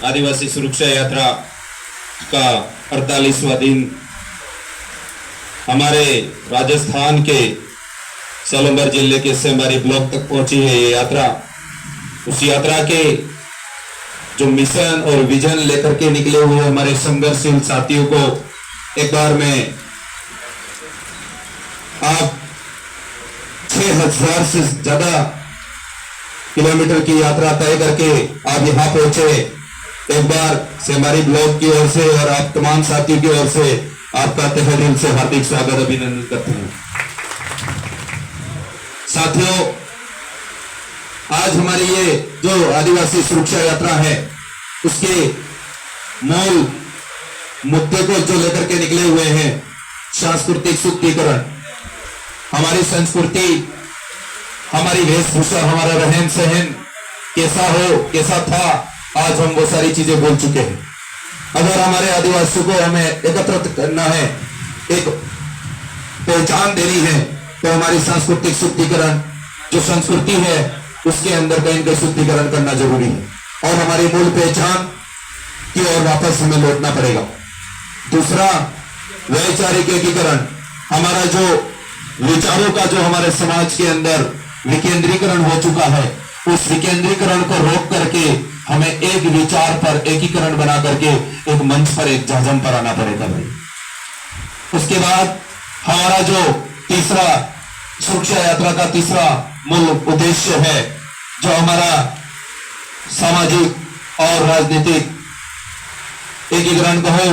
आदिवासी सुरक्षा यात्रा का 48वां दिन हमारे राजस्थान के सोलंबर जिले के सेंबारी ब्लॉक तक पहुंची है ये यात्रा। उस यात्रा के जो मिशन और विजन लेकर के निकले हुए हमारे संघर्षशील साथियों को एक बार में आप 6000 से ज्यादा किलोमीटर की यात्रा तय करके आप यहाँ पहुंचे। एक बार सेंबारी ब्लॉक की ओर से और आप तमाम साथियों की ओर से आपका तहे दिल से हार्दिक स्वागत अभिनंदन करते हैं। साथियों, आज हमारी ये जो आदिवासी सुरक्षा यात्रा है उसके मूल मुद्दे को जो लेकर के निकले हुए हैं सांस्कृतिक शुद्धिकरण। हमारी संस्कृति, हमारी वेशभूषा, हमारा रहन सहन कैसा हो, कैसा था, आज हम वो सारी चीजें भूल चुके हैं। अगर हमारे आदिवासियों को हमें एकत्रित करना है, एक पहचान देनी है, तो हमारी सांस्कृतिक शुद्धिकरण जो संस्कृति है उसके अंदर कहीं कहीं शुद्धिकरण करना जरूरी है और हमारी मूल पहचान की ओर वापस हमें लौटना पड़ेगा। दूसरा, वैचारिक एकीकरण। हमारा जो विचारों का जो हमारे समाज के अंदर विकेंद्रीकरण हो चुका है, उस विकेंद्रीकरण को रोक करके हमें एक विचार पर एकीकरण बना करके एक मंच पर, एक जहाजम पर आना पड़ेगा भाई। उसके बाद हमारा जो तीसरा सुरक्षा यात्रा का तीसरा मूल उद्देश्य है, जो हमारा सामाजिक और राजनीतिक एकीकरण कहो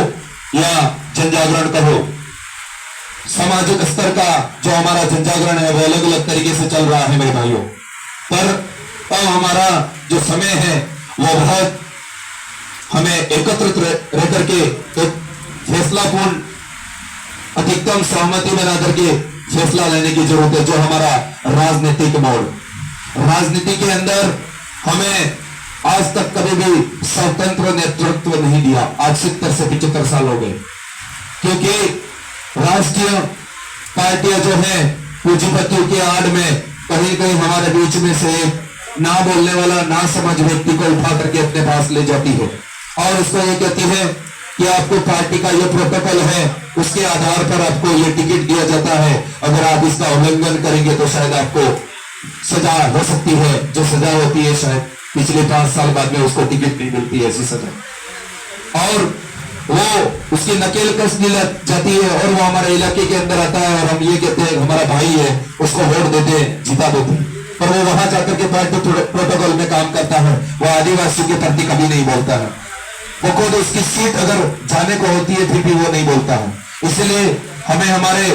या जनजागरण कहो, सामाजिक स्तर का जो हमारा जनजागरण है वो अलग अलग तरीके से चल रहा है मेरे भाइयों। पर अब हमारा जो समय है वो बहुत हमें एकत्रित रह करके एक फैसलापूर्ण अधिकतम सहमति बना करके फैसला लेने की जरूरत है। जो हमारा राजनीतिक मोड़, राजनीति के अंदर हमें आज तक कभी भी स्वतंत्र नेतृत्व नहीं दिया। आज 70 से 75 साल हो गए, क्योंकि राष्ट्रीय पार्टियां जो है पूंजीपतियों के आड़ में कहीं कहीं हमारे बीच में से ना बोलने वाला, ना समझ व्यक्ति को उठा करके अपने पास ले जाती है और उसको ये कहती है कि आपको पार्टी का ये प्रोटोकॉल है, उसके आधार पर आपको ये टिकट दिया जाता है, अगर आप इसका उल्लंघन करेंगे तो शायद आपको सजा हो सकती है। जो सजा होती है शायद पिछले 5 साल बाद में उसको टिकट नहीं मिलती है, ऐसी सजा, और वो उसकी नकेल कस दी जाती है और वो हमारे इलाके के अंदर आता है और हम ये कहते हैं हमारा भाई है, उसको वोट देते हैं, जिता देते हैं, पर वो वहां जाकर के पार्टी प्रोटोकॉल में काम करता है। वो आदिवासी के प्रति कभी नहीं बोलता है, वो खुद उसकी सीट अगर जाने को होती है फिर भी वो नहीं बोलता है। इसलिए हमें हमारे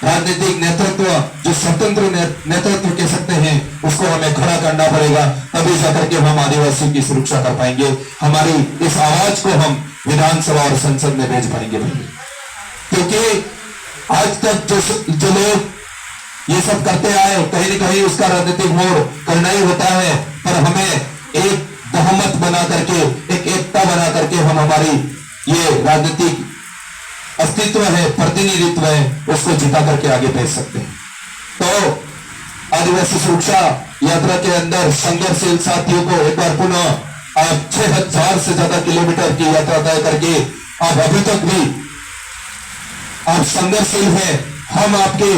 राजनीतिक नेतृत्व, जो स्वतंत्र नेतृत्व कह सकते हैं, उसको हमें खड़ा करना पड़ेगा, तभी जाकर के हम आदिवासियों की सुरक्षा कर पाएंगे। हमारी इस आवाज को हम विधानसभा और संसद में भेज पाएंगे। क्योंकि आज तक जो लोग ये सब करते आए, कहीं न कहीं उसका राजनीतिक मोड़ करना ही होता है, पर हमें एक बहुमत बना करके, एक एकता बना करके हम हमारी ये राजनीतिक अस्तित्व है, प्रतिनिधित्व है, उसको जिता करके आगे भेज सकते हैं। तो आदिवासी सुरक्षा यात्रा के अंदर संघर्षशील साथियों को एक बार पुनः आप 6000 से ज्यादा किलोमीटर की यात्रा तय करके आप अभी तक भी आप संघर्षशील हैं। हम आपके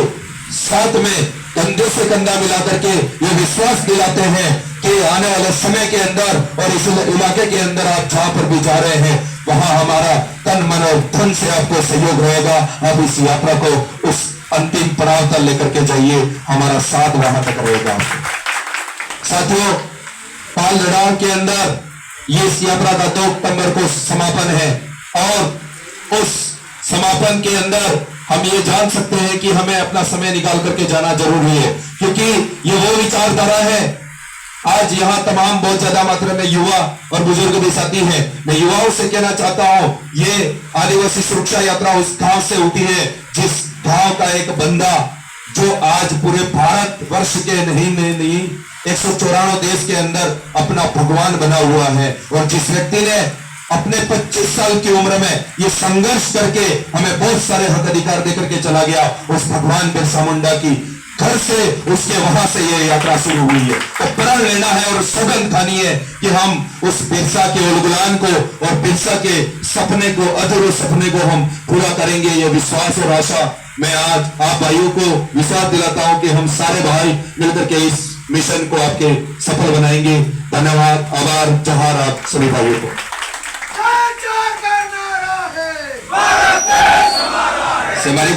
साथ में कंधे से कंधा मिला करके ये विश्वास दिलाते हैं कि आने वाले समय के अंदर और इस इलाके के अंदर आप जहां पर भी जा रहे हैं वहां हमारा तन मन और धन से आपको सहयोग रहेगा। आप इस यात्रा को उस अंतिम पड़ाव तक लेकर के जाइए, हमारा साथ वहां तक रहेगा। साथियों, पाल लड़ाव के अंदर ये इस यात्रा का 2 अक्टूबर को समापन है और उस समापन के अंदर हम ये जान सकते हैं कि हमें अपना समय निकाल करके जाना जरूरी है, क्योंकि ये वो विचारधारा है। आज यहाँ तमाम बहुत ज्यादा मात्रा में युवा और बुजुर्ग भी साथी हैं। मैं युवाओं से कहना चाहता हूँ, ये आदिवासी सुरक्षा यात्रा उस गांव से उठी है जिस गांव का एक बंदा जो आज पूरे भारत वर्ष के नहीं 194 देश के अंदर अपना भगवान बना हुआ है, और जिस व्यक्ति ने अपने 25 साल की उम्र में ये संघर्ष करके हमें बहुत सारे हक अधिकार देकर के चला गया, उस भगवान बिरसा मुंडा की घर से, उसके वहां से यह यात्रा शुरू हुई है। तो प्रण लेना है और सौगंध खानी है कि हम उस बिरसा के उलगुलान को और बिरसा के सपने को, अधूरे सपने को हम पूरा करेंगे। यह विश्वास और आशा मैं आज आप भाइयों को विश्वास दिलाता हूं कि हम सारे भाई मिलकर के इस मिशन को आपके सफल बनाएंगे। धन्यवाद, आभार, जोहार आप सभी भाइयों को। से हमारी